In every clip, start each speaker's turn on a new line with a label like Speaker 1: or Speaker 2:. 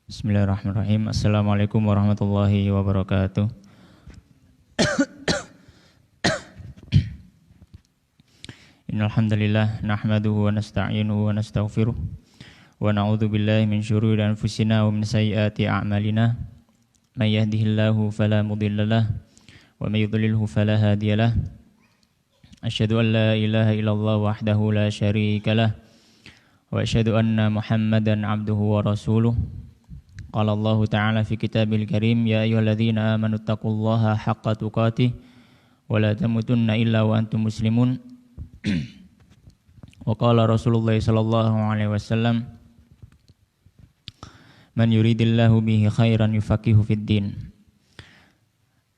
Speaker 1: Bismillahirrahmanirrahim. Assalamualaikum warahmatullahi wabarakatuh. Innal hamdalillah nahmaduhu wa nasta'inuhu wa nastaghfiruh wa na'udzu billahi min syururi anfusina wa min sayyiati a'malina. May yahdihillahu fala mudhillalah wa may yudlilhu fala hadiyalah. Asyhadu an la ilaha illallah wahdahu la syarikalah wa asyhadu anna Muhammadan 'abduhu wa rasuluh. Qala Allah Ta'ala fi kitabil karim ya ayyuhalladzina amanu taqullaha haqqa tuqatih wa la tamutunna illa wa antum muslimun. Wa qala Rasulullah sallallahu alaihi wasallam man yuridillahu bihi khairan yufaqihu fid din.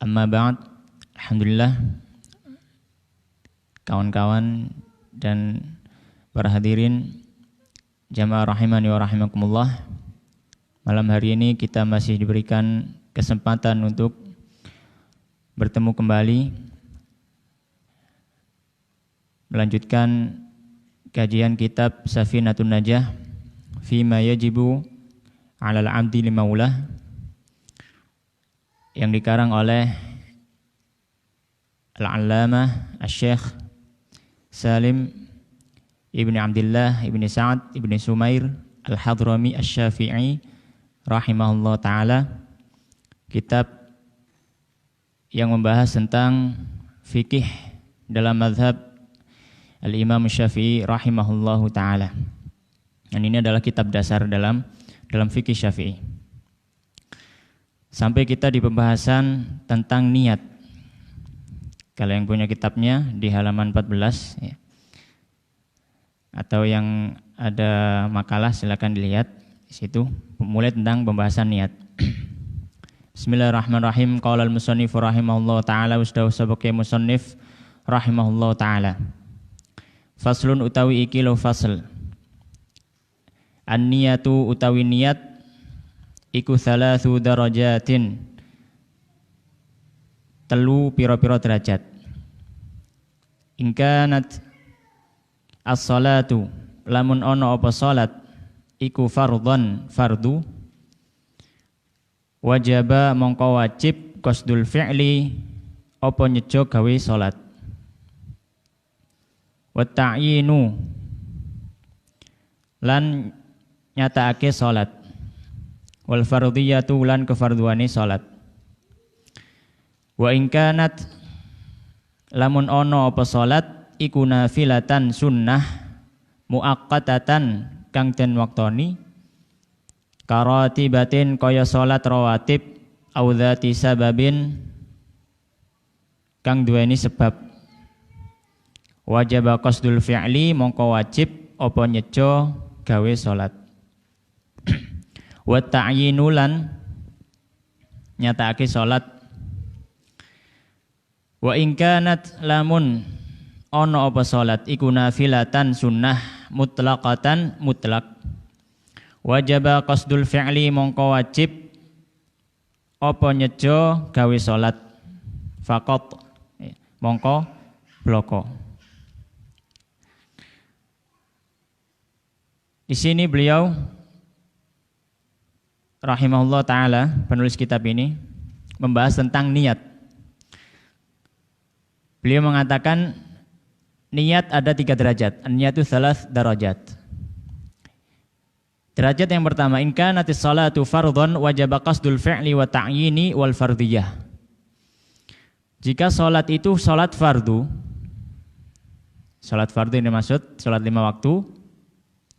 Speaker 1: Amma ba'd. Alhamdulillah, kawan-kawan dan para hadirin jamaah rahimani wa rahimakumullah. Malam hari ini kita masih diberikan kesempatan untuk bertemu kembali, melanjutkan kajian kitab Safinatun Najah Fima Yajibu 'alal 'abdi li Maulah yang dikarang oleh Al-Allamah Asy-Syaikh Salim Ibni Abdillah Ibni Sa'ad Ibni Sumair Al-Hadrami Asy-Syafi'i rahimahullah ta'ala, kitab yang membahas tentang fikih dalam mazhab Al-Imam Syafi'i rahimahullah ta'ala. Dan ini adalah kitab dasar dalam fikih Syafi'i. Sampai kita di pembahasan tentang niat. Kalau yang punya kitabnya di halaman 14 ya. Atau yang ada makalah silakan dilihat di situ. Mulai tentang pembahasan niat. Bismillahirrahmanirrahim. Qala al-musannif rahimahullah ta'ala usdaw sabaqi musannif rahimahullah ta'ala. Faslun utawi iki lo fasl. An-niyatu utawi niat iku thalathu darajatin. Telu pira-pira derajat. In kanat as-salatu lamun ono apa salat iku fardhon fardu wajaba mongko wajib qasdul fi'li apa nyejo gawe salat wa ta'yinu lan nyatakake salat wal fardhiyatu lan kefarduane salat wa in kanat lamun ono apa salat iku nafilatan sunnah muaqqatatan kang den waktoni karatibatin kaya salat rawatib au dzati sababin kang duweni sebab wajib qasdul fi'li mongko wajib apa nyejo gawe salat wa ta'yinu lan nyatakake salat wa in kanat lamun ono apa salat iku nafilatan sunnah mutlaqatan mutlak wajaba qasdul fi'li mongko wajib apa nyejo gawe salat faqat mongko bloko. Di sini beliau rahimahullah ta'ala, penulis kitab ini membahas tentang niat. Beliau mengatakan niat ada 3 derajat. An-niyatu thalath darajat. Derajat yang pertama, in kanatis salatu fardhon wajaba qasdul fi'li wa ta'yini wal fardhiyah. Jika salat itu salat fardu. Salat fardu ini maksud salat 5 waktu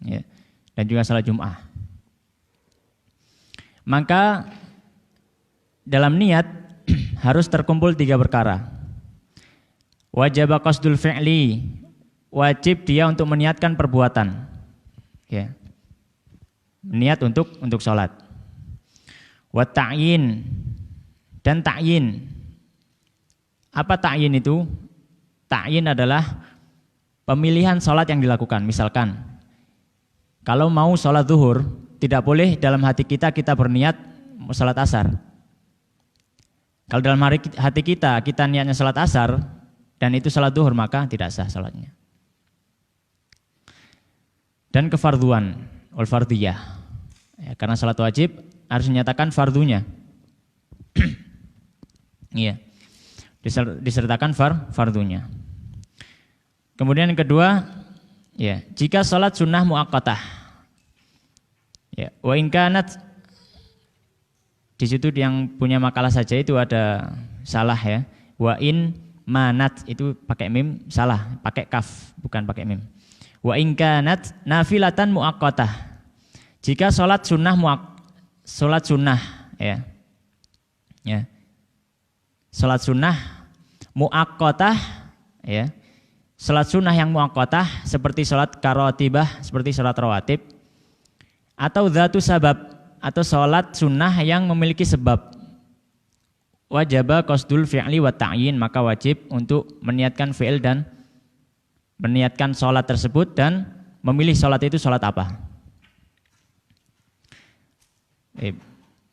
Speaker 1: ya, dan juga salat Jumat. Maka dalam niat harus terkumpul 3 perkara. Wajib qasdul fi'li, wajib dia untuk meniatkan perbuatan, ya, niat untuk sholat. Wa ta'yin dan ta'yin. Apa ta'yin itu? Ta'yin adalah pemilihan sholat yang dilakukan. Misalkan, kalau mau sholat zuhur, tidak boleh dalam hati kita berniat sholat asar. Kalau dalam hati kita niatnya sholat asar dan itu salat zuhur, maka tidak sah salatnya. Dan kefarduan wal fardiyah. Ya, karena salat wajib harus dinyatakan fardunya. Iya. Disertakan fardunya. Kemudian yang kedua, ya, jika salat sunnah muakkatah. Ya, wa in kanat, di situ yang punya makalah saja itu ada salah ya. Wa in manat itu pakai mim, salah, pakai kaf, bukan pakai mim. Wa in kanat nafilatan muakkatah. Jika salat sunnah ya. Ya. Salat sunnah muakkatah ya. Salat sunnah yang muakkatah seperti salat karatibah, seperti salat rawatib, atau dzatu sabab, atau salat sunnah yang memiliki sebab. Wajaba qasdul fi'li wa ta'yin, maka wajib untuk meniatkan fi'il dan meniatkan salat tersebut dan memilih salat itu salat apa.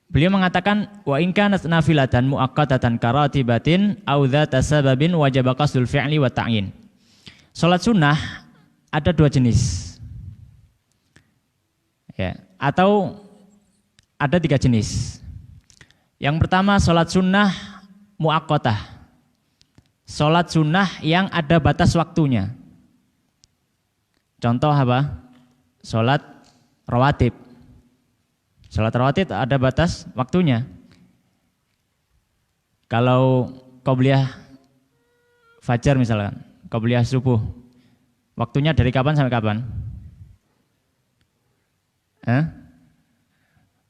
Speaker 1: Beliau mengatakan wa in kanat nafilatan muakkatatan karatibatin aw dzata sababin wajaba qasdul fi'li wa ta'yin. Salat sunnah ada dua jenis. Ya, atau ada tiga jenis. Yang pertama salat sunnah muakkatah. Salat sunnah yang ada batas waktunya. Contoh apa? Salat rawatib. Salat rawatib ada batas waktunya. Kalau qobliyah fajar misalkan, qobliyah subuh, waktunya dari kapan sampai kapan?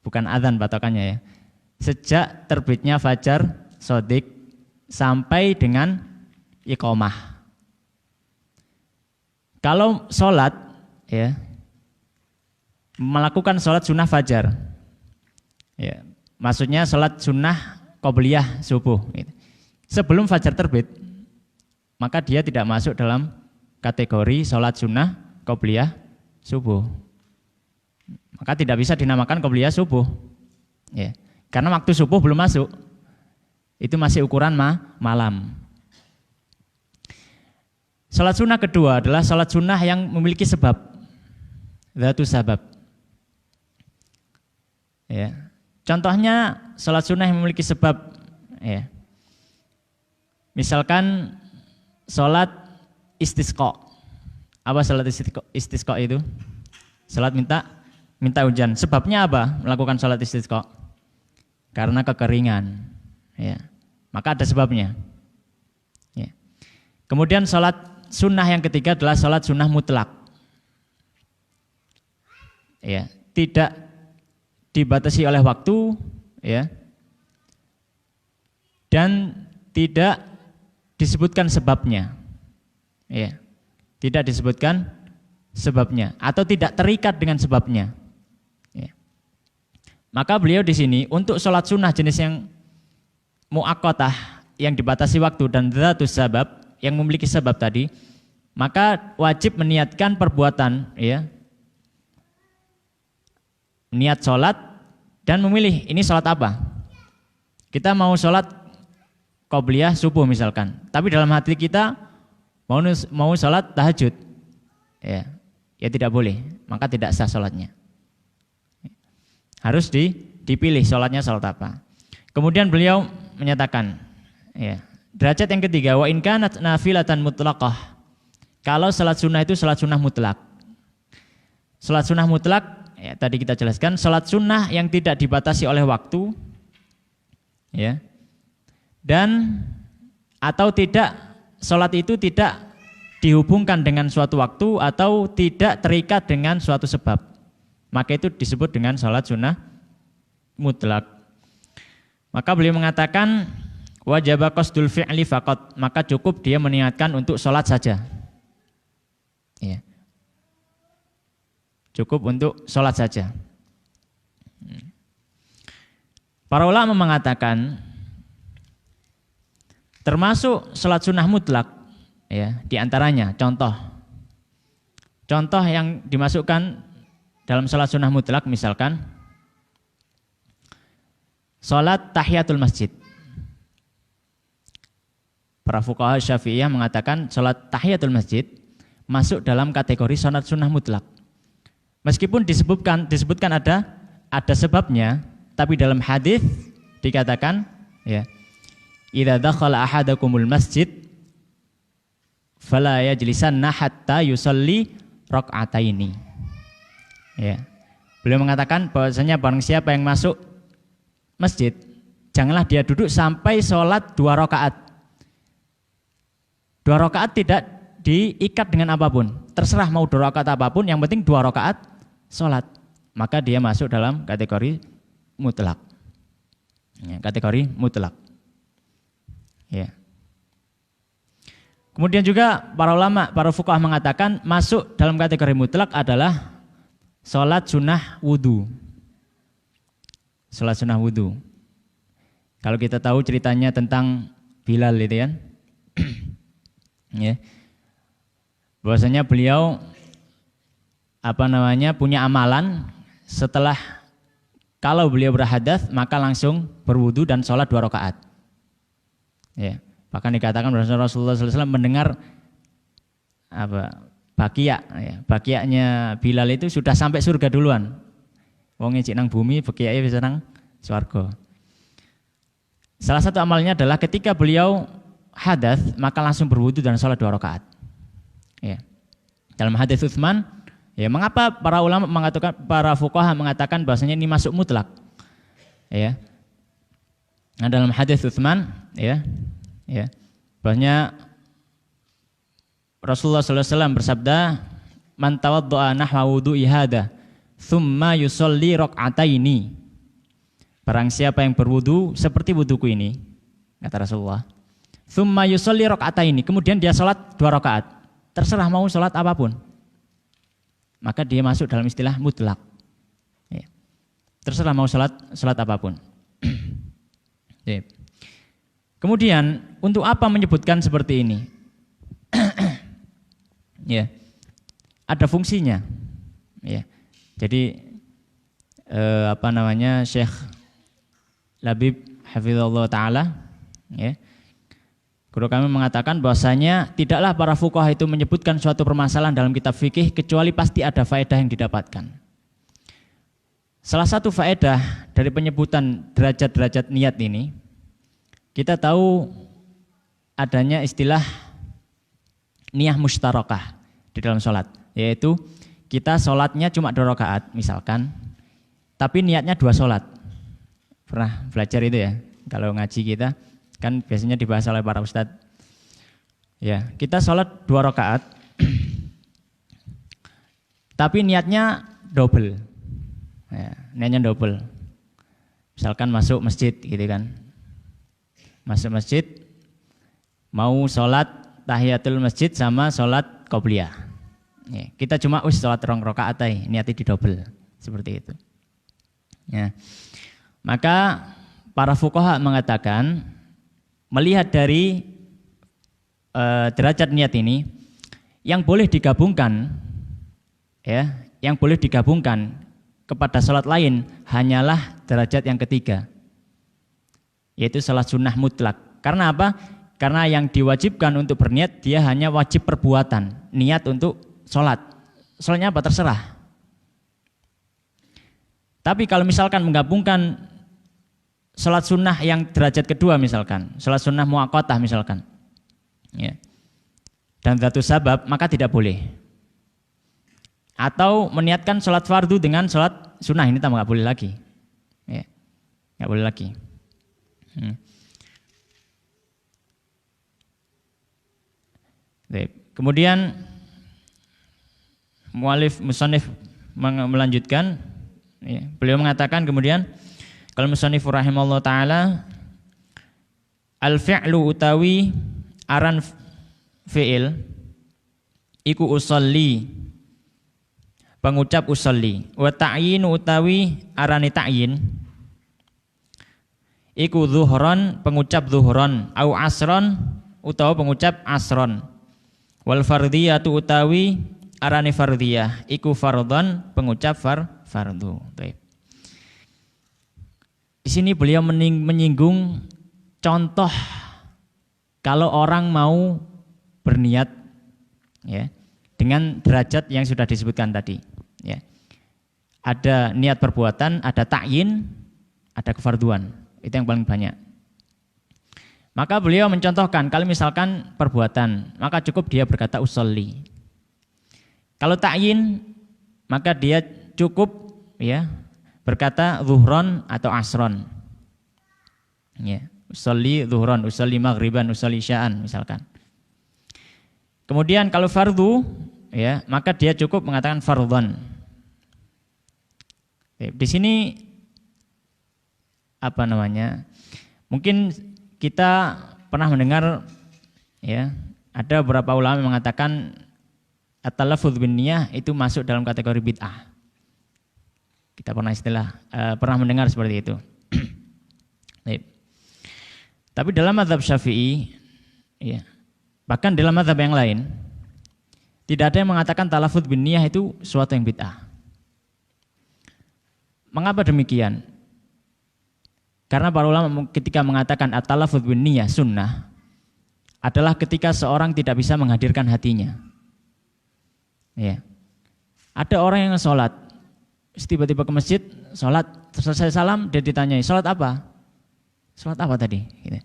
Speaker 1: Bukan adzan patokannya ya. Sejak terbitnya fajar shadiq sampai dengan iqamah. Kalau sholat ya, melakukan sholat sunnah fajar, ya, maksudnya sholat sunnah qobliyah subuh, gitu. Sebelum fajar terbit, maka dia tidak masuk dalam kategori sholat sunnah qobliyah subuh. Maka tidak bisa dinamakan qobliyah subuh, ya, karena waktu subuh belum masuk. Itu masih ukuran malam. Sholat sunnah kedua adalah sholat sunnah yang memiliki sebab, dzatu sabab. Ya. Contohnya sholat sunnah yang memiliki sebab, ya. Misalkan sholat istisqa. Apa sholat istisqa itu? Sholat minta hujan. Sebabnya apa melakukan sholat istisqa? Karena kekeringan, ya. Maka ada sebabnya, ya. Kemudian sholat sunnah yang ketiga adalah sholat sunnah mutlak, ya, tidak dibatasi oleh waktu, ya, dan tidak disebutkan sebabnya, ya, tidak disebutkan sebabnya atau tidak terikat dengan sebabnya, ya. Maka beliau di sini untuk sholat sunnah jenis yang muakkatah yang dibatasi waktu dan dzatus sabab yang memiliki sebab tadi, maka wajib meniatkan perbuatan, ya, niat sholat dan memilih ini sholat apa. Kita mau sholat qobliyah subuh misalkan, tapi dalam hati kita mau sholat tahajud, ya tidak boleh, maka tidak sah sholatnya. Harus dipilih sholatnya sholat apa. Kemudian beliau menyatakan, ya, derajat yang ketiga, wa in kanat nafilatan mutlaqah. Kalau sholat sunnah itu sholat sunnah mutlak. Sholat sunnah mutlak, ya, tadi kita jelaskan, sholat sunnah yang tidak dibatasi oleh waktu, ya, dan atau tidak, sholat itu tidak dihubungkan dengan suatu waktu atau tidak terikat dengan suatu sebab, maka itu disebut dengan sholat sunnah mutlak. Maka beliau mengatakan wajaba qasdul fi'li faqat, maka cukup dia meniatkan untuk sholat saja, ya. Cukup untuk sholat saja. Para ulama mengatakan termasuk sholat sunnah mutlak, ya, diantaranya contoh yang dimasukkan dalam sholat sunnah mutlak, misalkan sholat tahiyatul masjid. Para fuqaha Syafi'iyah mengatakan sholat tahiyatul masjid masuk dalam kategori sholat sunnah mutlak. Meskipun disebutkan ada sebabnya, Tapi dalam hadis dikatakan ya, idza dakhala ahadakumul masjid fala yajlisanna hatta yusalli rak'ataini. Ya. Beliau mengatakan bahwasanya barang siapa yang masuk masjid, janganlah dia duduk sampai sholat 2 rakaat. 2 rakaat tidak diikat dengan apapun. Terserah mau 2 rakaat apapun, yang penting 2 rakaat sholat. Maka dia masuk dalam kategori mutlak. Ya, kategori mutlak. Ya. Kemudian juga para ulama, para fuqaha mengatakan masuk dalam kategori mutlak adalah sholat sunnah wudu. Sholat sunnah wudu. Kalau kita tahu ceritanya tentang Bilal itu kan, ya, bahwasanya beliau punya amalan setelah kalau beliau berhadas maka langsung berwudu dan sholat 2 rakaat. Ya. Bahkan dikatakan Rasulullah SAW mendengar bakia, ya, bakiaknya Bilal itu sudah sampai surga duluan. Wong cik nang bumi, bakiaknya bisa nang swarga. Salah satu amalnya adalah ketika beliau hadas maka langsung berwudu dan sholat 2 rakaat. Ya. Dalam hadis Utsman, ya, mengapa para ulama mengatakan, para fuqaha mengatakan bahwasanya ini masuk mutlak? Ya. Nah, dalam hadis Utsman, ya, bahwasanya Rasulullah SAW bersabda, "Man tawaddo'a nahwa wudu'i hada, tsumma yusolli rak'ataini." Barang siapa yang berwudu seperti wuduku ini, kata Rasulullah, "Tsumma yusolli rak'ataini," kemudian dia sholat 2 rakaat, terserah mau sholat apapun, maka dia masuk dalam istilah mutlak. Ya. Terserah mau sholat apapun. Ya. Kemudian untuk apa menyebutkan seperti ini? Ya, ada fungsinya. Ya, jadi Syekh Labib Hafizahullah Ta'ala, ya, guru kami mengatakan bahwasanya tidaklah para fuqaha itu menyebutkan suatu permasalahan dalam kitab fikih kecuali pasti ada faedah yang didapatkan. Salah satu faedah dari penyebutan derajat-derajat niat ini, kita tahu adanya istilah niyah mustarakah di dalam sholat, yaitu kita sholatnya cuma 2 rakaat misalkan, tapi niatnya 2 sholat. Pernah belajar itu ya, kalau ngaji kita kan biasanya dibahas oleh para ustadz. Ya, kita sholat 2 rakaat, tapi niatnya double. Ya, niatnya double. Misalkan masuk masjid gitu kan, masuk masjid mau sholat tahiyatul masjid sama sholat qobliyah. Ya, kita cuma sholat 2 rakaat aja, niatnya di double seperti itu. Ya. Maka para fuqaha mengatakan melihat dari derajat niat ini yang boleh digabungkan, ya, yang boleh digabungkan kepada sholat lain hanyalah derajat yang ketiga, yaitu sholat sunnah mutlak. Karena apa? Karena yang diwajibkan untuk berniat dia hanya wajib perbuatan, niat untuk sholat. Sholatnya apa? Terserah. Tapi kalau misalkan menggabungkan sholat sunnah yang derajat kedua misalkan, sholat sunnah muaqqatah misalkan, ya, dan dzatu sabab, maka tidak boleh. Atau meniatkan sholat fardu dengan sholat sunnah, ini tambah nggak boleh lagi, ya, nggak boleh lagi. Kemudian musannif melanjutkan, ya, beliau mengatakan kemudian kalau musannif rahimahullah taala, al-fi'lu utawi aran fi'il iku usolli, pengucap usolli, wa ta'yin utawi arane ta'yin iku zuhron, pengucap zuhron, au asron utawa pengucap asron, wal fardhiyatu utawi arane fardhiyah iku fardhon, pengucap fardu. Baik. Di sini beliau menyinggung contoh kalau orang mau berniat, ya, dengan derajat yang sudah disebutkan tadi, ya. Ada niat perbuatan, ada ta'yin, ada kefarduan. Itu yang paling banyak. Maka beliau mencontohkan kalau misalkan perbuatan, maka cukup dia berkata usolli. Kalau ta'yin, maka dia cukup ya berkata zuhron atau asron. Ya, usolli zuhron, usolli maghriban, usolli isya'an misalkan. Kemudian kalau fardu, ya maka dia cukup mengatakan fardhon. Di sini apa namanya? Mungkin kita pernah mendengar ya, ada beberapa ulama yang mengatakan at-talaffuz bin niyah itu masuk dalam kategori bid'ah. Kita pernah mendengar seperti itu. Tapi dalam mazhab Syafi'i ya, bahkan dalam mazhab yang lain tidak ada yang mengatakan talaffuz bin niyah itu suatu yang bid'ah. Mengapa demikian? Karena para ulama ketika mengatakan at-talaffuz bin niyah sunnah adalah ketika seorang tidak bisa menghadirkan hatinya. Ya. Ada orang yang sholat, tiba-tiba ke masjid, sholat, selesai salam, dia ditanyai, sholat apa? Sholat apa tadi? Gitu.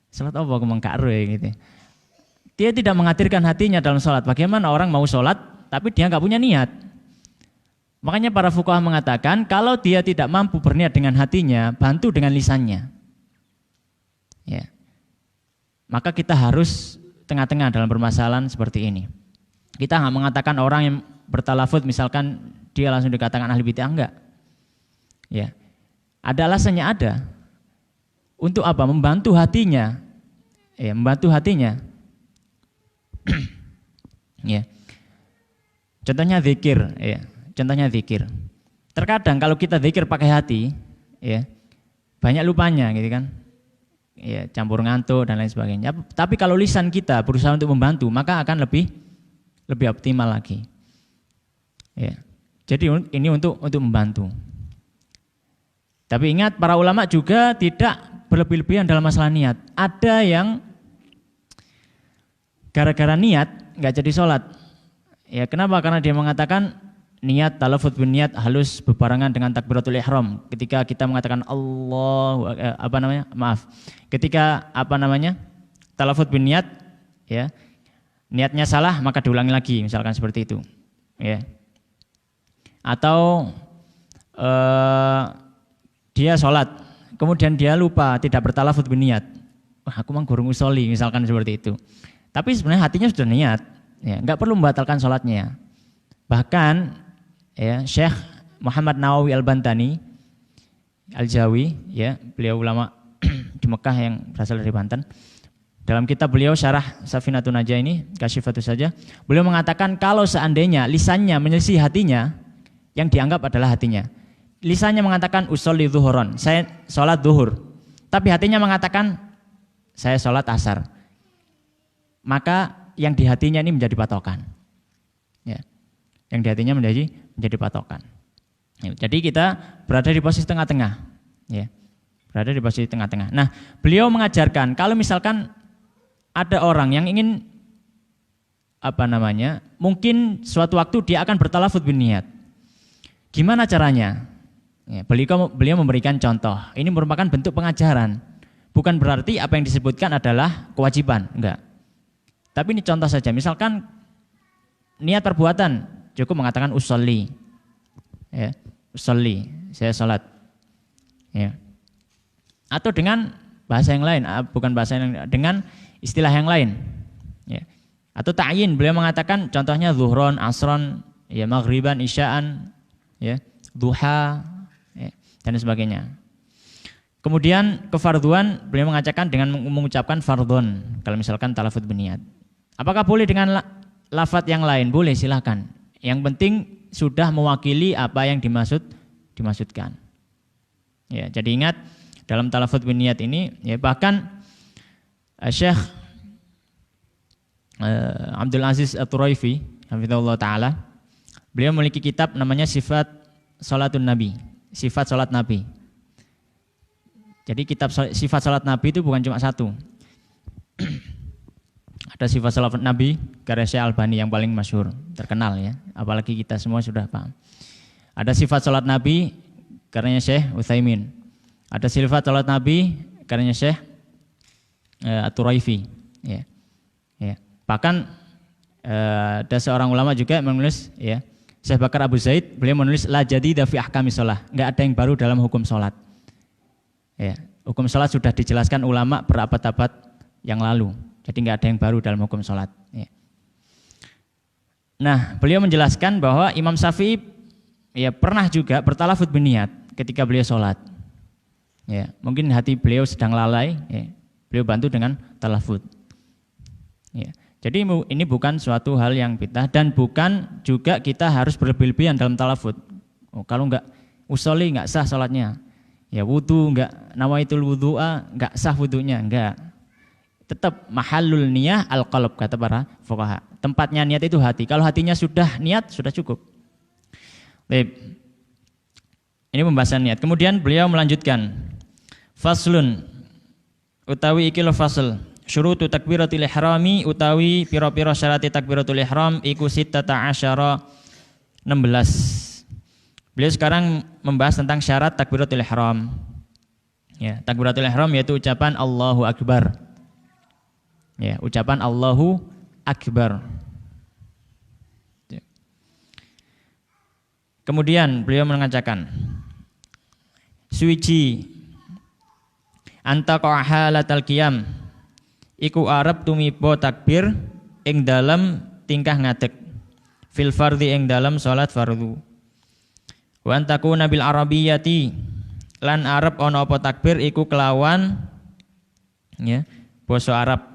Speaker 1: Sholat apa? Aku mengkaru ya gitu. Dia tidak menghadirkan hatinya dalam sholat. Bagaimana orang mau sholat tapi dia nggak punya niat? Makanya para fuqaha mengatakan kalau dia tidak mampu berniat dengan hatinya, bantu dengan lisannya. Ya. Maka kita harus tengah-tengah dalam permasalahan seperti ini. Kita nggak mengatakan orang yang bertalafut misalkan dia langsung dikatakan ahli bid'ah, enggak. Ya. Ada alasannya ada. Untuk apa? Membantu hatinya. Ya, membantu hatinya. Ya. Contohnya zikir, ya. Contohnya zikir. Terkadang kalau kita zikir pakai hati, ya, banyak lupanya gitu kan. Ya, campur ngantuk dan lain sebagainya. Tapi kalau lisan kita berusaha untuk membantu, maka akan lebih optimal lagi. Ya. Jadi ini untuk membantu. Tapi ingat para ulama juga tidak berlebih-lebihan dalam masalah niat. Ada yang gara-gara niat nggak jadi sholat. Ya, kenapa? Karena dia mengatakan niat talaffuz bin niat halus berbarengan dengan takbiratul ihram. Ketika kita mengatakan ketika talaffuz bin niat, ya, niatnya salah maka diulangi lagi, misalkan seperti itu. Ya. Atau dia sholat, kemudian dia lupa tidak bertalafuz bin niat. Wah, aku mang gurung usolli, misalkan seperti itu. Tapi sebenarnya hatinya sudah niat, ya, nggak perlu membatalkan sholatnya. Bahkan ya, Syekh Muhammad Nawawi Al-Bantani Al-Jawi, ya, beliau ulama di Mekah yang berasal dari Banten. Dalam kitab beliau Syarah Safinatun Najah ini, Kasyifatus Saja, beliau mengatakan kalau seandainya lisannya menyelisih hatinya, yang dianggap adalah hatinya. Lisannya mengatakan usolli zuhuron, saya sholat zuhur, tapi hatinya mengatakan saya sholat asar. Maka yang di hatinya ini menjadi patokan. Ya. Yang di hatinya menjadi patokan. Ya, jadi kita berada di posisi tengah-tengah. Ya. Berada di posisi tengah-tengah. Nah, beliau mengajarkan kalau misalkan ada orang yang ingin mungkin suatu waktu dia akan bertalafuz bin niat. Gimana caranya? Ya, beliau memberikan contoh. Ini merupakan bentuk pengajaran. Bukan berarti apa yang disebutkan adalah kewajiban, enggak. Tapi ini contoh saja. Misalkan niat perbuatan, cukup mengatakan usolli. Ya, usolli, saya sholat. Ya. Atau dengan bahasa yang lain, bukan bahasa yang lain, dengan istilah yang lain. Ya. Atau ta'yin, beliau mengatakan contohnya zuhron, asron, ya, maghriban, isya'an, ya, duha, ya, dan sebagainya. Kemudian kefarduan, beliau mengatakan dengan mengucapkan fardhon, kalau misalkan talafuz bin niat. Apakah boleh dengan lafaz yang lain? Boleh, silakan. Yang penting sudah mewakili apa yang dimaksudkan. Ya, jadi ingat dalam talafuz bin niat ini, ya, bahkan Syekh Abdul Aziz At-Turaifi, hafizahullah taala, beliau memiliki kitab namanya Sifat Salatun Nabi, sifat salat Nabi. Jadi kitab sifat salat Nabi itu bukan cuma satu. Ada sifat salat Nabi karya Syekh Albani yang paling masyhur, terkenal ya, apalagi kita semua sudah paham. Ada sifat salat Nabi karyanya Syekh Utsaimin. Ada sifat salat Nabi karyanya Syekh At-Turaifi. Ya. Ya. Bahkan ada seorang ulama juga menulis, ya, Syekh Bakar Abu Zaid, beliau menulis la jadida fi ahkamis shalah, enggak ada yang baru dalam hukum salat. Ya, hukum salat sudah dijelaskan ulama berabad-abad yang lalu. Jadi enggak ada yang baru dalam hukum salat. Ya. Nah, beliau menjelaskan bahwa Imam Syafi'i ya pernah juga bertalafut biniat ketika beliau salat. Ya, mungkin hati beliau sedang lalai, ya, beliau bantu dengan talafut. Ya. Jadi ini bukan suatu hal yang bid'ah dan bukan juga kita harus berlebih-lebihan dalam talafut. Oh, kalau enggak usolli enggak sah salatnya. Ya wudu enggak nawaitul wudu'a enggak sah wudunya, enggak. Tetap mahallul niyah al-qalb kata para fuqaha. Tempatnya niat itu hati. Kalau hatinya sudah niat sudah cukup. Baik. Ini pembahasan niat. Kemudian beliau melanjutkan. Faslun utawi iki lo fasl. Syurutu takbiratul ihrami utawi pira-pira syarat takbiratul ihram iku sittata asyara 16. Beliau sekarang membahas tentang syarat takbiratul ihram. Ya, takbiratul ihram yaitu ucapan Allahu Akbar. Ya, ucapan Allahu Akbar. Kemudian beliau mengatakan suci anta qahalatal qiyam iku arep tumiba takbir ing dalam tingkah ngadeg fil fardhi ing dalam salat fardu wa antakuna bil arabiyyati lan arep ana apa takbir iku kelawan ya basa Arab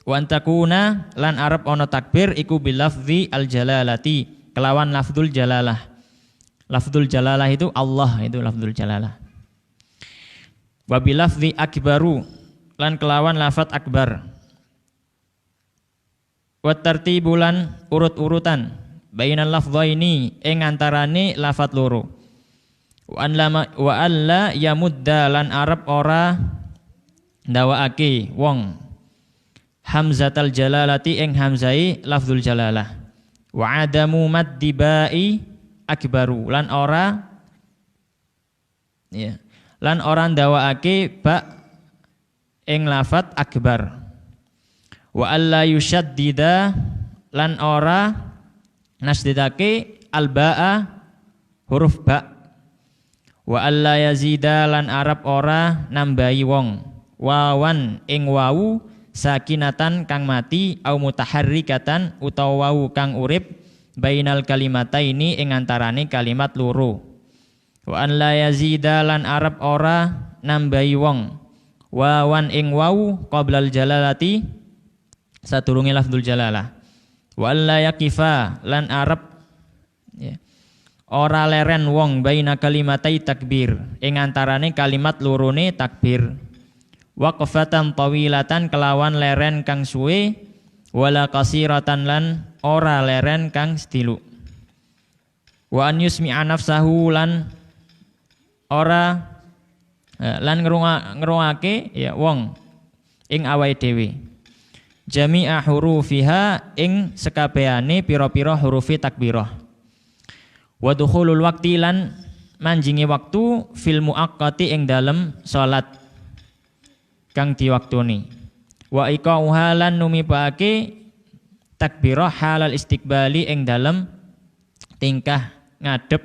Speaker 1: wa antakuna lan arep ana takbir iku bil lafzi al jalalati kelawan lafzul jalalah. Lafzul jalalah itu Allah, itu lafzul jalalah. Wa bil lafzi akbaru lan kelawan lafat akbar. Wa tartibulan urut-urutan bainal lafdhaini ing antarane lafat loro. Wa alla yamudda lan arab ora ndawaake wong hamzatal jalalati ing hamzai lafzul jalalah. Wa adamu maddi ba'i akbaru lan ora ya lan ora ndawaake ba ing lafat akbar. Wa alla yushaddida lan ora nasdidake albaa huruf ba. Wa alla yazida lan arab ora nambahi wong wawan ing wau sakinatan kang mati au mutaharrikatan utawa wau kang urip bainal kalimataini ing antarane kalimat loro. Wa an la yazida lan arab ora nambahi wong wawan ing wau qoblal jalalati sadurunge lafdzul jalalah. Wa alla yaqifa lan arab ya, ora leren wong baina kalimatai takbir ing antarane kalimat lorone takbir. Waqfatan tawilatan kelawan leren kang suwe wala qasiratan lan ora leren kang stilu. Wa an yusmi'a nafsahu lan ora lan ngrungake ya wong ing awake dhewe. Jami'a hurufiha ing sekabehane pira-pira hurufi takbirah. Wa dukhulul waqti lan manjingi waktu fil muaqqati ing dalem salat kang diwaktuni. Wa iqauha lan numibake takbirah halal istiqbali ing dalem tingkah ngadep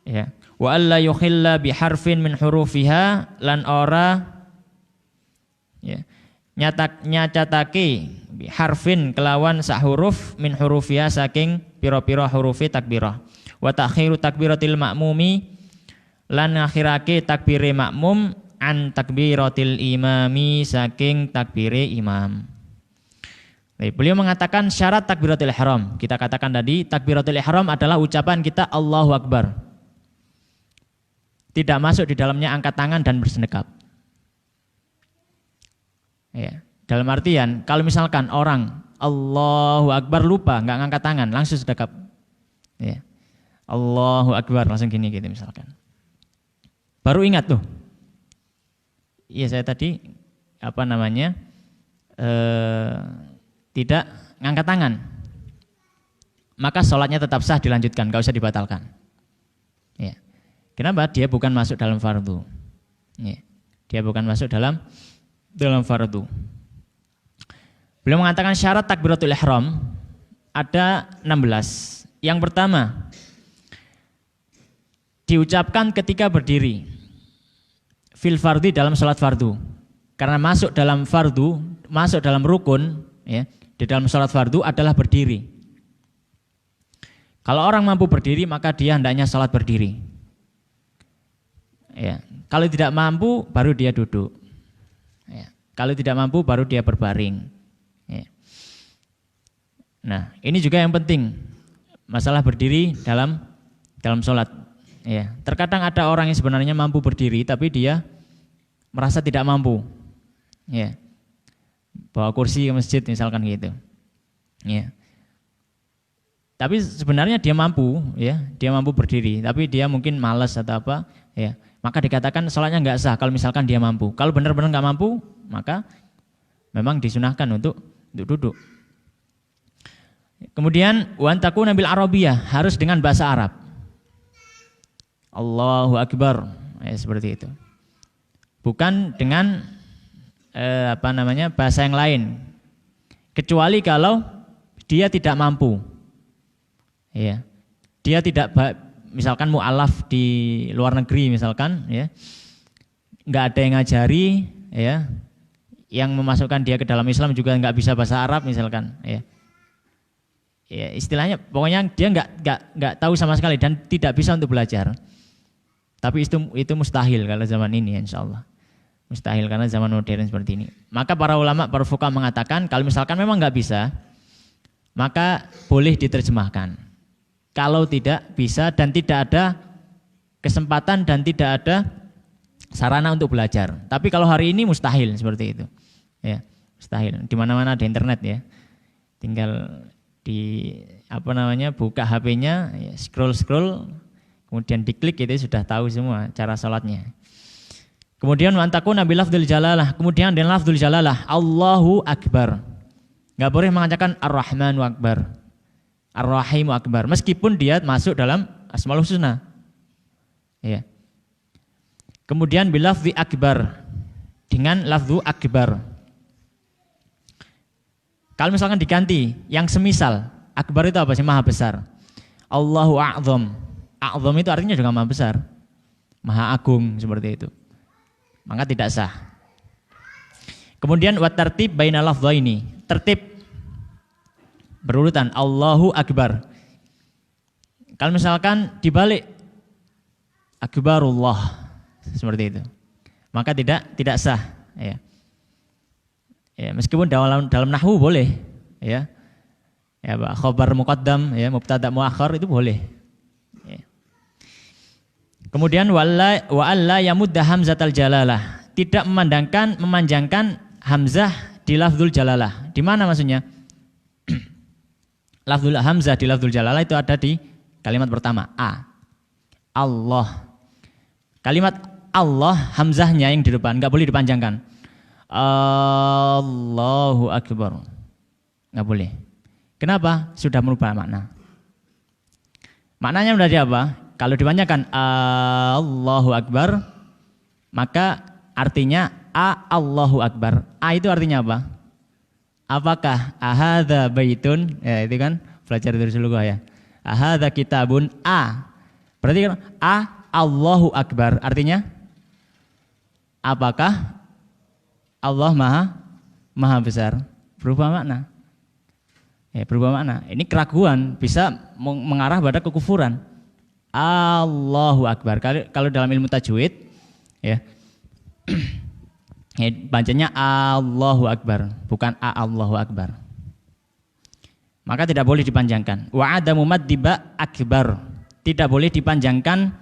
Speaker 1: ya. Wa alla yukhilla bi harfin min hurufiha lan ora ya nyacatake bi harfin kelawan sak huruf min hurufiha saking pira-pira hurufi takbirah. Wa ta'khiru takbiratil ma'mumi lan ngakhirake takbire makmum an takbiratil imami saking takbire imam. Beliau mengatakan syarat takbiratul ihram. Kita katakan tadi takbiratul ihram adalah ucapan kita Allahu Akbar. Tidak masuk di dalamnya angkat tangan dan bersedekap. Ya, dalam artian kalau misalkan orang Allahu Akbar lupa nggak ngangkat tangan langsung sedekap. Ya. Allahu Akbar langsung gini gitu misalkan. Baru ingat tuh. Iya saya tadi tidak ngangkat tangan, maka sholatnya tetap sah dilanjutkan, gak usah dibatalkan. Ya. Kenapa? Dia bukan masuk dalam fardu. Ya. Dia bukan masuk dalam fardu. Beliau mengatakan syarat takbiratul ihram ada 16. Yang pertama, diucapkan ketika berdiri. Fil fardi dalam salat fardu. Karena masuk dalam fardu, masuk dalam rukun, ya, di dalam salat fardu adalah berdiri. Kalau orang mampu berdiri, maka dia hendaknya salat berdiri. Ya. Kalau tidak mampu, baru dia duduk. Ya. Kalau tidak mampu, baru dia berbaring. Ya. Nah, ini juga yang penting, masalah berdiri dalam salat. Ya. Terkadang ada orang yang sebenarnya mampu berdiri, tapi dia merasa tidak mampu. Ya. Bawa kursi ke masjid misalkan gitu. Ya. Tapi sebenarnya dia mampu, ya, dia mampu berdiri, tapi dia mungkin malas atau apa, ya, maka dikatakan sholatnya nggak sah kalau misalkan dia mampu. Kalau benar-benar nggak mampu, maka memang disunahkan untuk duduk. Kemudian wan takuna bil arabiyah, harus dengan bahasa Arab. Allahu Akbar, ya, seperti itu. Bukan dengan bahasa yang lain, kecuali kalau dia tidak mampu. Ya, dia tidak, misalkan mu'alaf di luar negeri misalkan, ya, nggak ada yang ngajari, ya, yang memasukkan dia ke dalam Islam juga nggak bisa bahasa Arab misalkan, ya, ya istilahnya pokoknya dia nggak tahu sama sekali dan tidak bisa untuk belajar. Tapi itu mustahil kalau zaman ini, insya Allah mustahil karena zaman modern seperti ini. Maka para ulama, para fuqaha mengatakan kalau misalkan memang nggak bisa, maka boleh diterjemahkan. Kalau tidak bisa dan tidak ada kesempatan dan tidak ada sarana untuk belajar. Tapi kalau hari ini mustahil seperti itu. Ya, mustahil. Di mana-mana ada internet, ya. Tinggal buka HP-nya, ya, scroll, kemudian diklik, itu sudah tahu semua cara salatnya. Kemudian wantakuna bi lafdzul jalalah. Kemudian dengan lafdzul jalalah, Allahu Akbar. Enggak boleh mengatakan Ar-Rahmanu Akbar, Ar-Rahimu Akbar, meskipun dia masuk dalam Asmaul Husna. Ya. Kemudian bilafzi akbar, dengan lafzu akbar. Kalau misalkan diganti yang semisal, akbar itu apa sih? Maha besar. Allahu a'zam. A'zam itu artinya juga maha besar, maha agung, seperti itu. Maka tidak sah. Kemudian wat tartib baina lafdhaini, tertib berurutan Allahu Akbar. Kalau misalkan dibalik Akbarullah seperti itu, maka tidak sah, ya. Ya, meskipun dalam nahwu boleh, ya. Ya, khabar muqaddam, ya, mubtada muakhar itu boleh. Ya. Kemudian wa alla yamudda hamzatal jalalah, tidak memanjangkan hamzah di lafzul jalalah. Di mana maksudnya? Lafzul hamzah di lafzul jalalah itu ada di kalimat pertama, A. Allah. Kalimat Allah, hamzahnya yang di depan enggak boleh dipanjangkan. Allahu Akbar. Enggak boleh. Kenapa? Sudah merubah makna. Maknanya menjadi apa? Kalau dipanjangkan Allahu Akbar, maka artinya Allahu Akbar. A itu artinya apa? Apakah ahadza baitun? Ya, itu kan belajar dari Rasulullah, ya. Ahadza kitabun A. Berarti kan Allahu Akbar. Artinya apakah Allah maha besar? Berubah makna. Ya, berubah makna. Ini keraguan bisa mengarah pada kekufuran. Allahu Akbar. Kalau dalam ilmu tajwid, ya. Bacanya Allahu Akbar, bukan Allahu Akbar. Maka tidak boleh dipanjangkan. Wa adamu maddi ba akbar. Tidak boleh dipanjangkan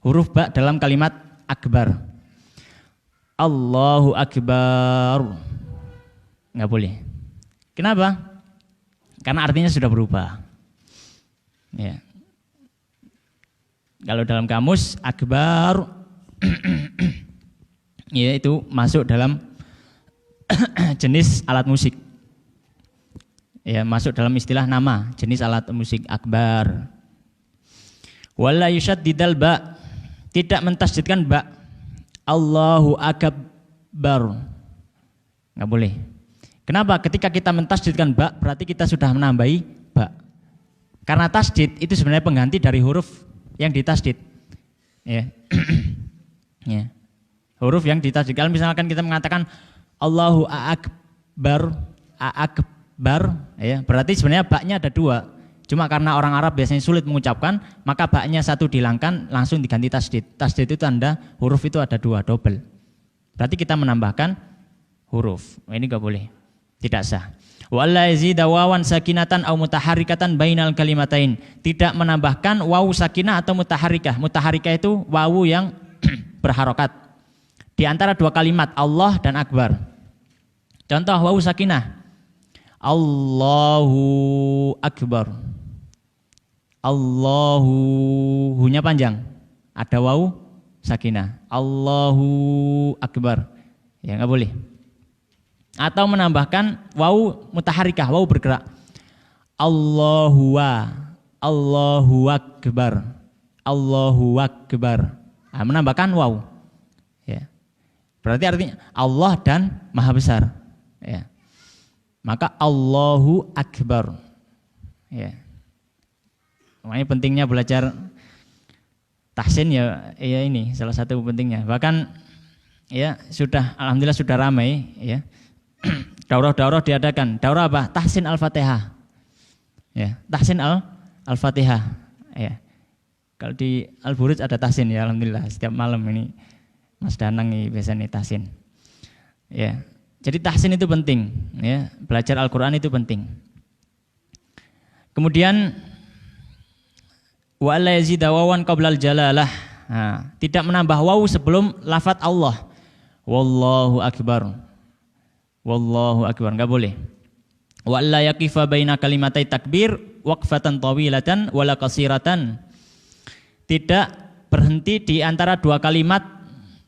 Speaker 1: huruf ba dalam kalimat akbar. Allahu Akbar. Enggak boleh. Kenapa? Karena artinya sudah berubah. Ya. Kalau dalam kamus akbar ya itu masuk dalam jenis alat musik. Ya, masuk dalam istilah nama, jenis alat musik akbar. Wala yushaddidal ba, tidak mentasydidkan ba. Allahu akbar. Enggak boleh. Kenapa? Ketika kita mentasydidkan ba, berarti kita sudah menambahi ba. Karena tasydid itu sebenarnya pengganti dari huruf yang ditasydid. Ya. Ya. Huruf yang ditasydid. Kalau misalkan kita mengatakan Allahu akbar, ya, berarti sebenarnya ba-nya ada dua. Cuma karena orang Arab biasanya sulit mengucapkan, maka ba-nya satu dihilangkan, langsung diganti tasydid. Tasydid itu tanda huruf itu ada dua, double. Berarti kita menambahkan huruf. Ini enggak boleh. Tidak sah. Wa alla yazida wawan sakinatan au mutaharrikatan bainal kalimatain. Tidak menambahkan wawu sakinah atau mutaharrikah. Mutaharrikah itu wawu yang berharokat di antara dua kalimat Allah dan akbar. Contoh wawu sakinah. Allahu akbar. Allahu, hunya panjang. Ada wawu sakinah. Allahu akbar. Ya enggak boleh. Atau menambahkan wawu mutaharrikah, wawu bergerak. Allahu akbar. Allahu akbar. Nah, menambahkan wawu. Ya. Berarti artinya Allah dan Maha Besar. Ya. Maka Allahu akbar. Ya. Makanya pentingnya belajar tahsin ya ini salah satu pentingnya. Bahkan ya sudah alhamdulillah sudah ramai ya. Daurah-daurah diadakan. Daurah apa? Tahsin Al-Fatihah. Ya, tahsin Al-Fatihah. Ya. Kalau di Al-Buruj ada tahsin ya alhamdulillah. Setiap malam ini Mas Danang ini biasanya tahsin. Ya. Jadi tahsin itu penting, ya. Belajar Al-Qur'an itu penting. Kemudian wa alla yazida wawan qablal jalalah. Nah, tidak menambah wawu sebelum lafaz Allah. Wallahu akbar. Wallahu akbar, enggak boleh. Wa alla yaqifa baina kalimatai takbir waqfatan tawilatan wala qasiratan. Tidak berhenti di antara dua kalimat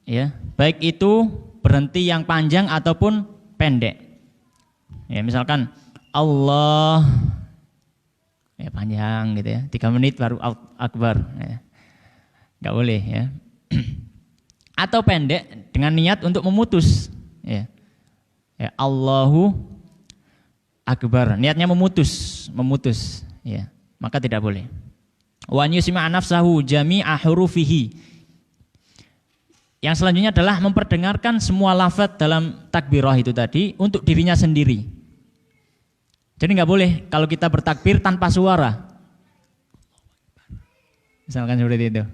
Speaker 1: ya, baik itu berhenti yang panjang ataupun pendek. Ya, misalkan Allah ya panjang gitu ya, 3 menit baru akbar ya. Enggak boleh ya. Atau pendek dengan niat untuk memutus ya. Ya, Allahu akbar, niatnya memutus ya, maka tidak boleh. Wa yusmi'a nafsahu jami'a hurufihi. Yang selanjutnya adalah memperdengarkan semua lafaz dalam takbirah itu tadi untuk dirinya sendiri. Jadi enggak boleh kalau kita bertakbir tanpa suara. Misalkan seperti itu.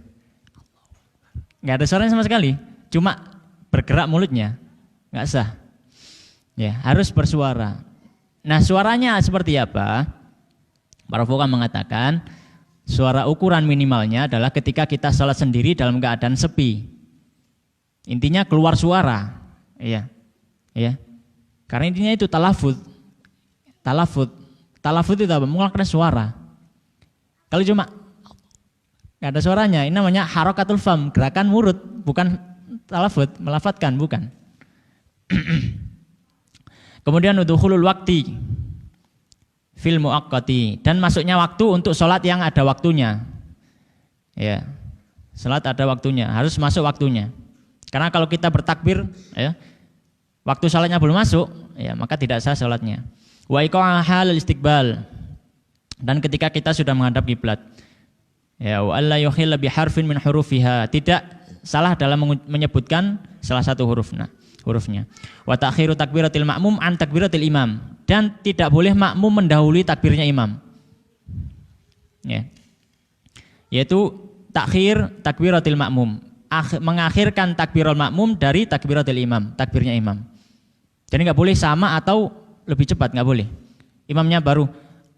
Speaker 1: Enggak ada suaranya sama sekali, cuma bergerak mulutnya. Enggak sah. Ya, harus bersuara. Nah, suaranya seperti apa? Para fuqaha mengatakan suara ukuran minimalnya adalah ketika kita salat sendiri dalam keadaan sepi. Intinya keluar suara. Iya. Ya. Karena intinya itu talafud. Talafud itu apa? Mengeluarkan suara. Kalau cuma enggak ada suaranya, ini namanya harakatul fam, gerakan mulut, bukan talafud, melafatkan, bukan. Kemudian udkhulul waqti fil muaqqati, dan masuknya waktu untuk sholat yang ada waktunya. Ya. Sholat ada waktunya, harus masuk waktunya. Karena kalau kita bertakbir ya, waktu sholatnya belum masuk, ya maka tidak sah sholatnya. Wa iqa'a halal istiqbal, dan ketika kita sudah menghadap kiblat. Ya, wa alla yukhilla bi harfin min hurufiha, tidak salah dalam menyebutkan salah satu hurufnya. Wa ta'khiru takbiratil ma'mum an takbiratil imam, dan tidak boleh makmum mendahului takbirnya imam. Ya. Yaitu takhir takbiratil ma'mum, mengakhirkan takbirul makmum dari takbiratil imam, takbirnya imam. Jadi enggak boleh sama atau lebih cepat, enggak boleh. Imamnya baru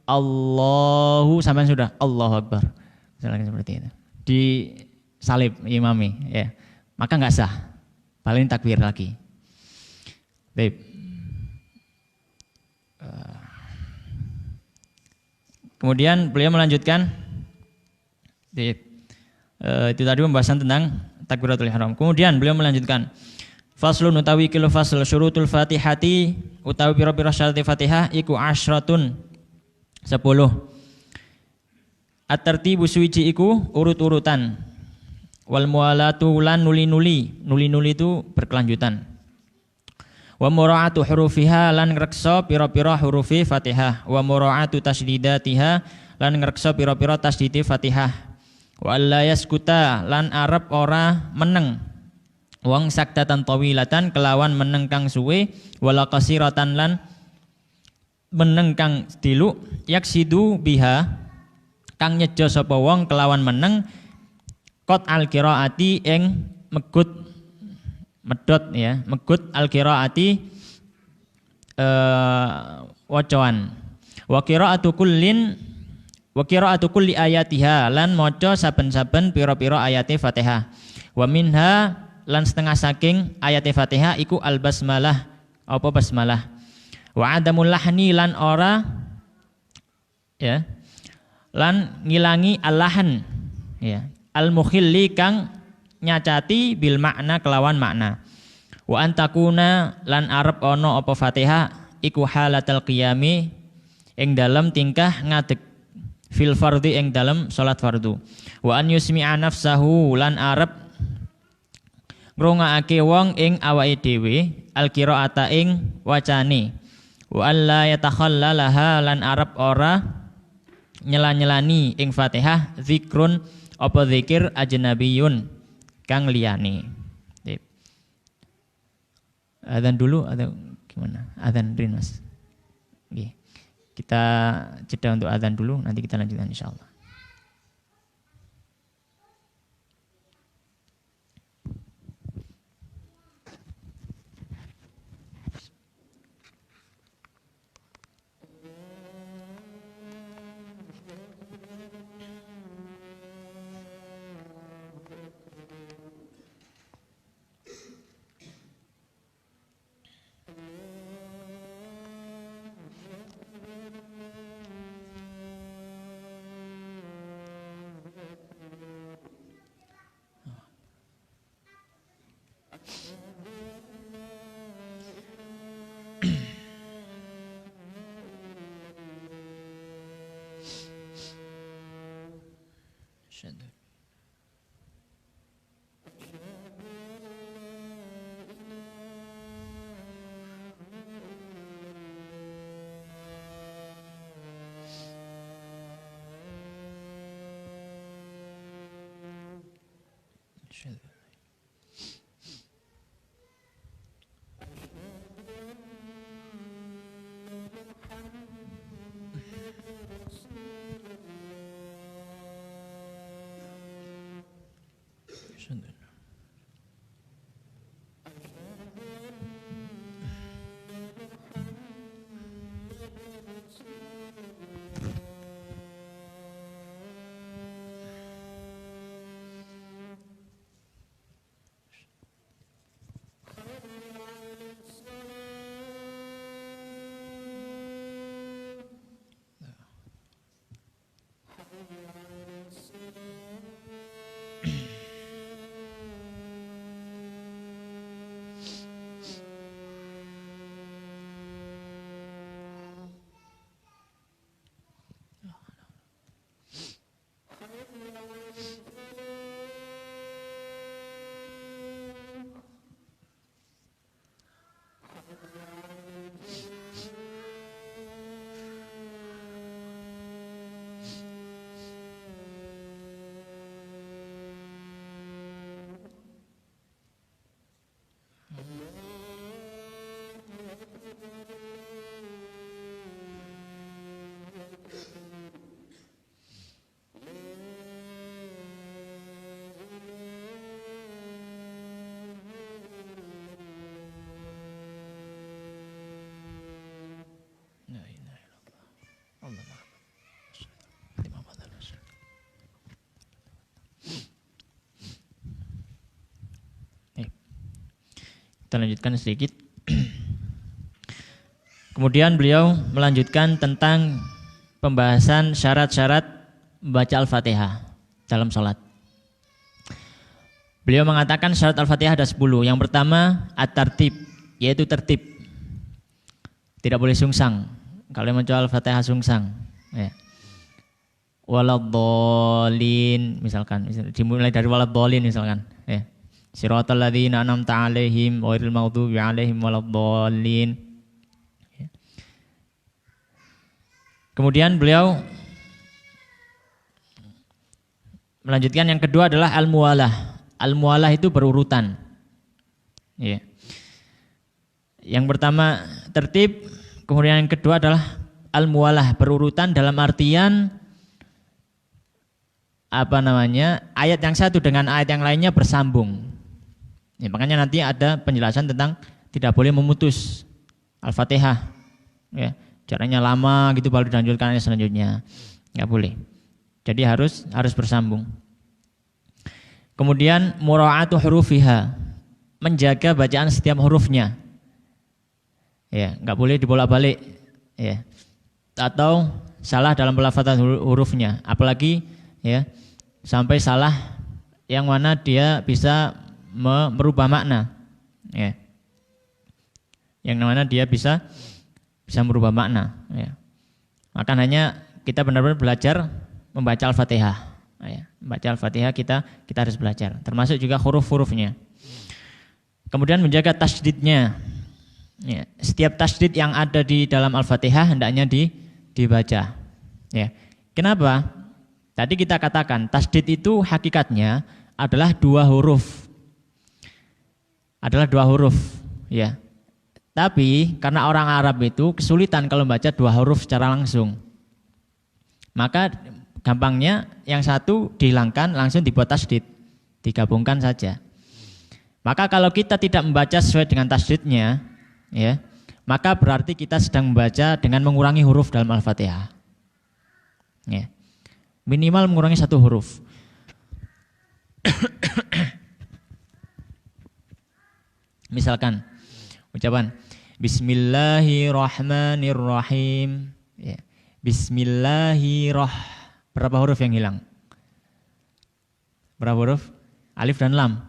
Speaker 1: Allahu sampai sudah Allahu akbar. Misalnya seperti itu. Di salib imami ya. Maka enggak sah. Paling takbir lagi. Baik. Kemudian beliau melanjutkan itu tadi pembahasan tentang takbiratul ihram. Kemudian beliau melanjutkan faslun utawi kilo fasl syurutul fatihati utawi pira-pira syarat Fatihah iku asyratun 10. At-tartibu suwiji iku urut-urutan. Wal mualatu lan nuli-nuli. Nuli-nuli itu berkelanjutan. Wa mura'atu hurufiha lan ngreksa pira-pira hurufi Fatihah. Wa mura'atu tasydidatiha lan ngreksa pira-pira tasydidi Fatihah. Wa alla yaskuta lan arep ora meneng. Wong saktatan tawilatan kelawan meneng kang suwe wala qasiratan lan meneng kang diluk yaksidu biha kang nyejo sapa wong kelawan meneng qot al qiraati ing megut medot ya megut al qiraati wacoan wa qiraatu kulli ayatiha lan maca saben-saben pira-pira ayate Fatihah wa minha lan setengah saking ayate Fatihah iku al basmalah apa basmalah wa adamul lahni lan ora ya lan ngilangi al-lahan ya al-mukhilli kang nyacati bil makna kelawan makna wa antakuna lan arep ana apa Fatihah iku halatal qiyami ing dalem tingkah ngadeg fil fardhi ing dalem salat fardu wa an yusmi'a nafsahu lan arep ngrungokake wong ing awake dhewe al-qiraata ing wacane wa alla yatakhallalaha lan arep ora nyela-nyelani ing Fatihah zikrun apa zikir ajnabiyun kang liyane. Adzan dulu atau gimana? Adzan Rin Mas. Nggih. Kita jeda untuk adzan dulu nanti kita lanjutkan insyaallah. Kita lanjutkan sedikit. Kemudian beliau melanjutkan tentang pembahasan syarat-syarat membaca Al-Fatihah dalam sholat. Beliau mengatakan syarat Al-Fatihah ada 10. Yang pertama at-tartib, yaitu tertib. Tidak boleh sungsang. Kalau membaca Al-Fatihah sungsang, ya. Waladhdallin misalkan, dimulai dari waladhdallin misalkan, ya. Siratal ladzina an'amta 'alaihim ghairil maghdubi 'alaihim waladhdallin. Ya. Kemudian beliau melanjutkan yang kedua adalah al-muwalah. Al-muwalah itu berurutan. Ya. Yang pertama tertib, kemudian yang kedua adalah al-muwalah, berurutan dalam artian ayat yang satu dengan ayat yang lainnya bersambung. Ya, makanya nanti ada penjelasan tentang tidak boleh memutus Al-Fatihah. Ya, caranya lama gitu baru dilanjutkan ayat selanjutnya. Enggak boleh. Jadi harus bersambung. Kemudian mura'atu hurufiha, menjaga bacaan setiap hurufnya. Ya, enggak boleh dibolak-balik. Ya. Atau salah dalam pelafadzan hurufnya, apalagi ya sampai salah yang mana dia bisa merubah makna, ya. Yang mana dia bisa merubah makna, ya. Maka hanya kita benar-benar belajar membaca Al-Fatihah, ya. Membaca Al-Fatihah kita harus belajar, termasuk juga huruf-hurufnya. Kemudian menjaga tasydidnya, ya. Setiap tasydid yang ada di dalam Al-Fatihah hendaknya dibaca, ya. Kenapa? Tadi kita katakan tasydid itu hakikatnya adalah dua huruf, ya. Tapi karena orang Arab itu kesulitan kalau membaca dua huruf secara langsung, maka gampangnya yang satu dihilangkan langsung dibuat tasydid, digabungkan saja. Maka kalau kita tidak membaca sesuai dengan tasydidnya, ya, maka berarti kita sedang membaca dengan mengurangi huruf dalam Al-Fatihah, ya. Minimal mengurangi satu huruf. Misalkan ucapan Bismillahirrahmanirrahim, ya. Berapa huruf yang hilang? Berapa huruf? Alif dan lam.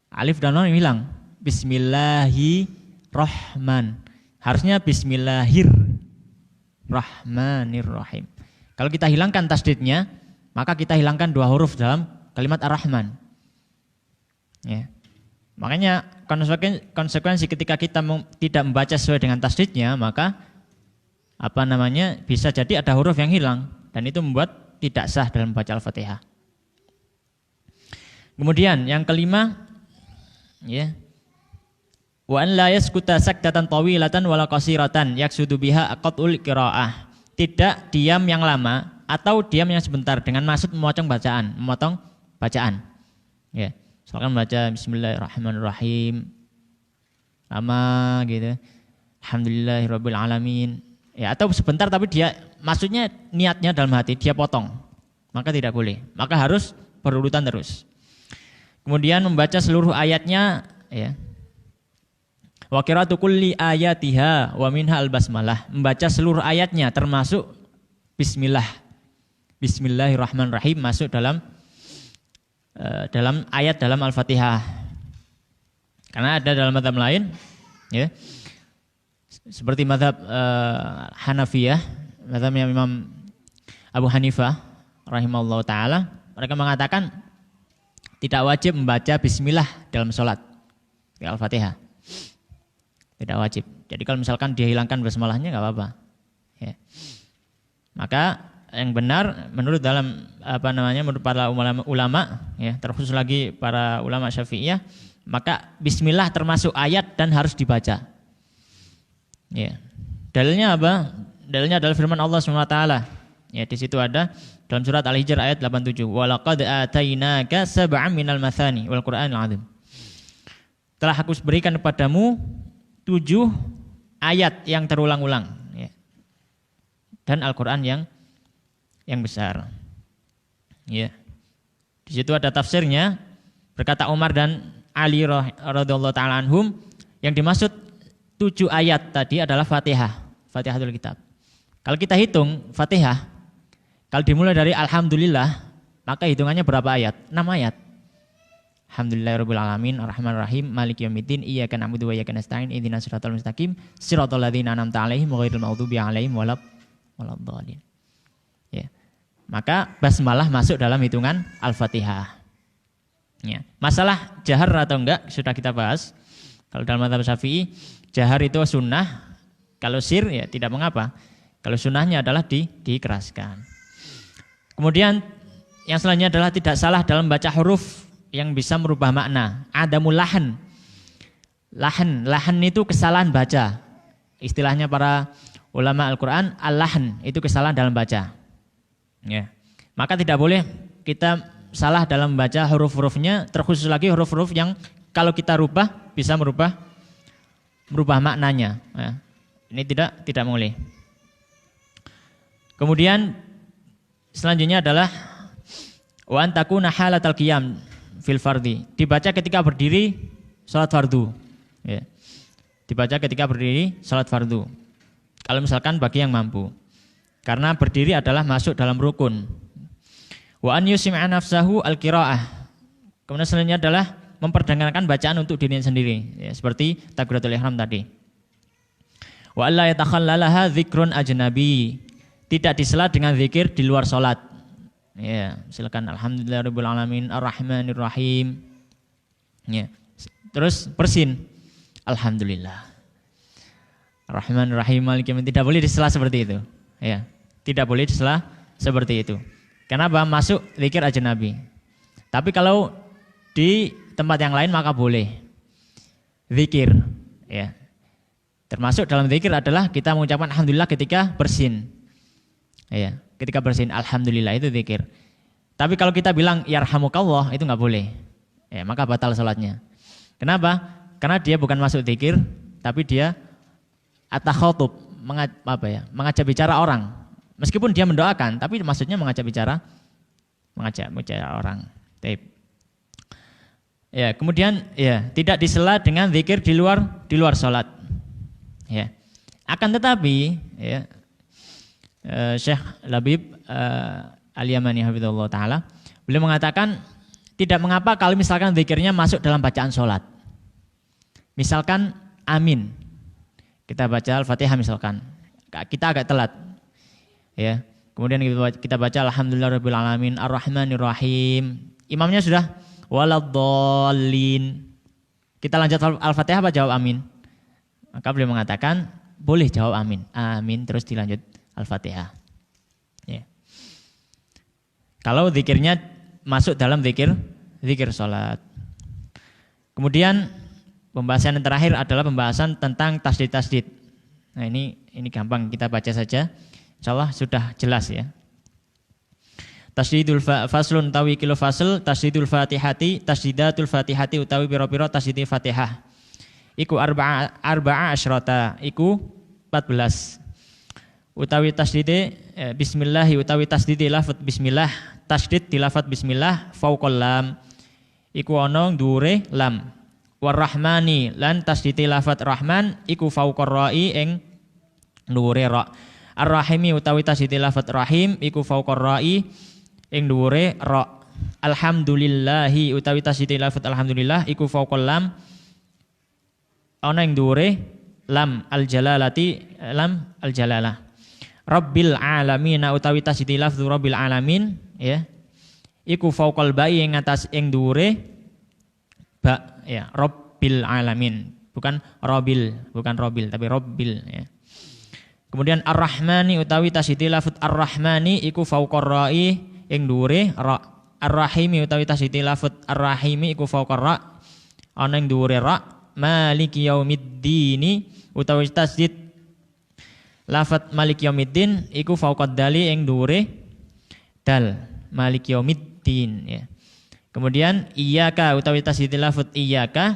Speaker 1: Alif dan lam yang hilang. Bismillahirrahman. Harusnya Bismillahirrahmanirrahim. Kalau kita hilangkan tasydidnya, maka kita hilangkan dua huruf dalam kalimat Ar-Rahman. Ya. Makanya konsekuensi ketika kita tidak membaca sesuai dengan tasydidnya, maka bisa jadi ada huruf yang hilang dan itu membuat tidak sah dalam membaca Al-Fatihah. Kemudian yang kelima, ya. Wa an la yaskuta sakdatan tawilatan wala qasiratan yaksudu biha aqatul qiraah. Tidak diam yang lama atau diam yang sebentar dengan maksud memotong bacaan. Ya, misalkan baca Bismillahirrahmanirrahim lama gitu. Alhamdulillahirabbil alamin. Ya, atau sebentar tapi dia maksudnya niatnya dalam hati dia potong. Maka tidak boleh. Maka harus berurutan terus. Kemudian membaca seluruh ayatnya, ya. Wa qira'atu kulli ayatiha wa minha al-basmalah, membaca seluruh ayatnya termasuk Bismillahirrahmanirrahim masuk dalam ayat dalam Al-Fatihah. Karena ada dalam mazhab lain, ya. Seperti mazhab Hanafiyah, mazhabnya Imam Abu Hanifah rahimahullah taala, mereka mengatakan tidak wajib membaca bismillah dalam sholat di Al-Fatihah. Tidak wajib. Jadi kalau misalkan dia hilangkan basmalahnya nggak apa-apa. Ya. Maka yang benar menurut menurut para ulama, ya, terkhusus lagi para ulama Syafi'iyah, maka bismillah termasuk ayat dan harus dibaca. Ya. Dalilnya apa? Dalilnya adalah firman Allah SWT. Ya, di situ ada dalam surat Al-Hijr ayat 87. Wa laqad atainaka sab'an minal mathani wal Qur'anil 'azim. Telah aku berikan kepadamu 7 ayat yang terulang-ulang, ya. Dan Al-Quran yang besar, ya. Di situ ada tafsirnya, berkata Umar dan Ali radhiyallahu taala anhum, yang dimaksud 7 ayat tadi adalah Fatihatul Kitab. Kalau kita hitung Fatihah, kalau dimulai dari Alhamdulillah, maka hitungannya berapa ayat? 6 ayat. Alhamdulillahirabbil alamin arrahmanirrahim maliki yaumiddin iyyaka na'budu wa iyyaka nasta'in ihdinas siratal mustaqim siratal ladzina an'amta 'alaihim ghairil maghdubi 'alaihim waladdallin. Ya. maka basmalah masuk dalam hitungan Al-Fatihah. Ya. Masalah jahar atau enggak sudah kita bahas. Kalau dalam mazhab Syafi'i, jahar itu sunnah, kalau sir ya tidak mengapa. Kalau sunnahnya adalah dikeraskan. Kemudian yang selanjutnya adalah tidak salah dalam baca huruf yang bisa merubah makna. Adamul lahan. Lahan itu kesalahan baca. Istilahnya para ulama Al-Quran, al-lahan itu kesalahan dalam baca. Ya. Maka tidak boleh kita salah dalam membaca huruf-hurufnya, terkhusus lagi huruf-huruf yang kalau kita rubah bisa merubah maknanya. Ya. Ini tidak boleh. Kemudian selanjutnya adalah wa an takuna halatal qiyam fil fardhi. Dibaca ketika berdiri salat fardu. Ya. Dibaca ketika berdiri salat fardu. Kalau misalkan bagi yang mampu. Karena berdiri adalah masuk dalam rukun. Wa an yusmi'a nafsahu al-qiraah. Kemudian selanjutnya adalah memperdengarkan bacaan untuk dirinya sendiri, ya, seperti takbiratul ihram tadi. Wa alla yatakhallalaha dzikrun ajnabi. Tidak disela dengan zikir di luar salat. Ya, silakan alhamdulillahirabbil alamin arrahmanir rahim. Ya. Terus bersin. Alhamdulillah. Arrahmanir rahim maliki yaumiddin. Tidak boleh disela seperti itu. Ya. Tidak boleh disela seperti itu. Kenapa? Masuk zikir ajnabi. Tapi kalau di tempat yang lain maka boleh zikir. Ya. Termasuk dalam zikir adalah kita mengucapkan alhamdulillah ketika bersin. Ya. Ketika bersin alhamdulillah itu zikir. Tapi kalau kita bilang yarhamukallah itu nggak boleh. Ya, maka batal salatnya. Kenapa? Karena dia bukan masuk zikir, tapi dia at-takhatub, mengajak bicara orang. Meskipun dia mendoakan, tapi maksudnya mengajak bicara orang. Taib. Ya, kemudian ya tidak disela dengan zikir di luar salat. Ya. Akan tetapi ya Syekh Labib Al-Yamani hafizahullah taala beliau mengatakan tidak mengapa kalau misalkan zikirnya masuk dalam bacaan salat. Misalkan amin. Kita baca Al-Fatihah misalkan. Kita agak telat. Ya. Kemudian kita baca alhamdulillahirabbil alamin arrahmanir rahim. Imamnya sudah waladdallin. Kita lanjut Al-Fatihah apa jawab amin? Maka beliau mengatakan boleh jawab amin. Amin terus dilanjut Al-Fatihah. Ya. Kalau zikirnya masuk dalam zikir salat. Kemudian pembahasan yang terakhir adalah pembahasan tentang tasdid. Nah, ini gampang kita baca saja. Insyaallah sudah jelas ya. Tasdidul faslun utawi kilo fasl, tasdidul fatihati, tasdidatul fatihati utawi pira-pira tasdid Fatihah. Iku arba'a asyrata, iku 14. Utawi tasdid bismillah utawi tasdid lafaz bismillah, tasdid di lafaz bismillah fauqal lam. Iku ana dhuwure lam. Warrahmani lan tasdid lafaz rahman iku fauqar ra'i ing dhuwure ra. Ar-rahimi utawi tasdid lafaz rahim iku fauqar ra'i ing dhuwure ra. Alhamdulillahi utawi tasdid lafaz alhamdulillah iku fauqal lam ana ing dhuwure lam al-jalalati lam al-jalalah. Rabbil alamin utawi tasdid lafaz rabbil alamin ya iku fauqal ba'i ing atas ing dhuwure ba ya rabbil alamin bukan robil tapi rabbil ya. Kemudian ar-rahmani utawi tasdid lafaz ar-rahmani iku fauqar ra'i ing dhuwure ra. Ar-rahimi utawi tasdid lafaz ar-rahimi iku fauqar ra ana ing dhuwure ra. Maliki yaumiddin utawi tasdid lafaz maliki yaumiddin iku fauqad dali ing dhuwure dal. Maliki yaumiddin ya. Kemudian iyyaka utawi tasdid lafaz iyyaka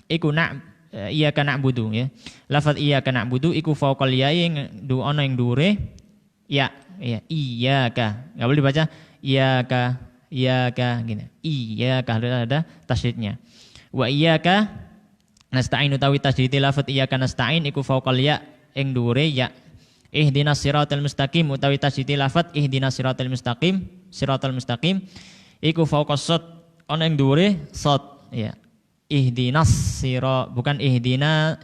Speaker 1: iku iyyaka na'budu ya. Lafaz iyyaka na'budu iku fauqal ya'i ing ana ing dhuwure ya iyyaka. Enggak boleh dibaca iyyaka gini. Iyyaka ada tasdidnya. Wa iyyaka nasta'in utawi tasdid lafaz iyyaka nasta'in iku fauqal ya ing dhuwure ya. Ihdinas siratal mustaqim utawi tasdid lafaz ihdinas siratal mustaqim iku fauqas shad ana ing dhuwure shad ya. Ihdinas sira bukan ihdina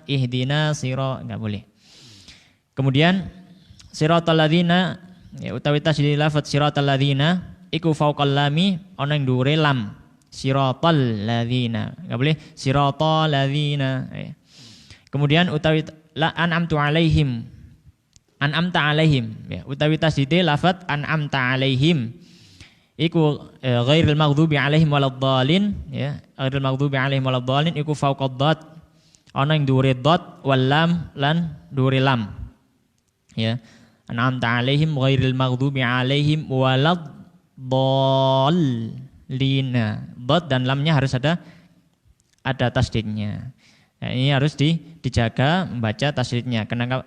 Speaker 1: sira enggak boleh. Kemudian siratal ladzina Ya utawi tasdid lafadz siratal ladzina iku fauqal lami ana ing dhuwure lam. Siratal ladzina. Enggak boleh siratal ladzina. Ya. Kemudian utawi la an'amtu alaihim. An'amta alaihim. Ya, utawi tasdid lafadz an'amta alaihim iku ghairil maghdubi alaihim waladdallin ya. Ghairil maghdubi alaihim waladdallin iku fauqad dad. Ana ing dhuwure dad wal lam lan dhuwure lam. Ya. An'amta alaihim ghairil maghdubi alaihim waladdallin. Dad dan lamnya harus ada tasdidnya. Nah, ini harus dijaga membaca tasdidnya. Karena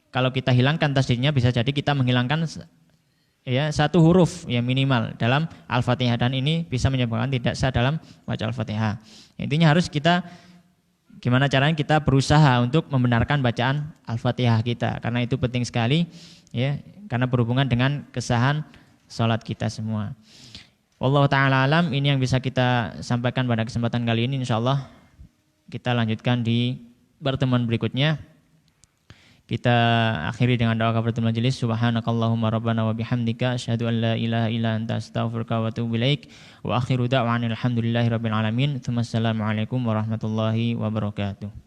Speaker 1: kalau kita hilangkan tasdidnya bisa jadi kita menghilangkan ya satu huruf ya minimal dalam Al-Fatihah dan ini bisa menyebabkan tidak sah dalam baca Al-Fatihah. Intinya harus kita gimana caranya kita berusaha untuk membenarkan bacaan Al-Fatihah kita karena itu penting sekali ya karena berhubungan dengan kesahan salat kita semua. Wallahu taala alam, ini yang bisa kita sampaikan pada kesempatan kali ini. Insyaallah kita lanjutkan di pertemuan berikutnya. Kita akhiri dengan doa kafaratul majelis. Subhanakallahumma rabbana wa bihamdika asyhadu an la ilaha illa anta astaghfiruka wa atubu ilaik. Wa akhiru da'wana alhamdulillahirabbil alamin. Assalamualaikum warahmatullahi wabarakatuh.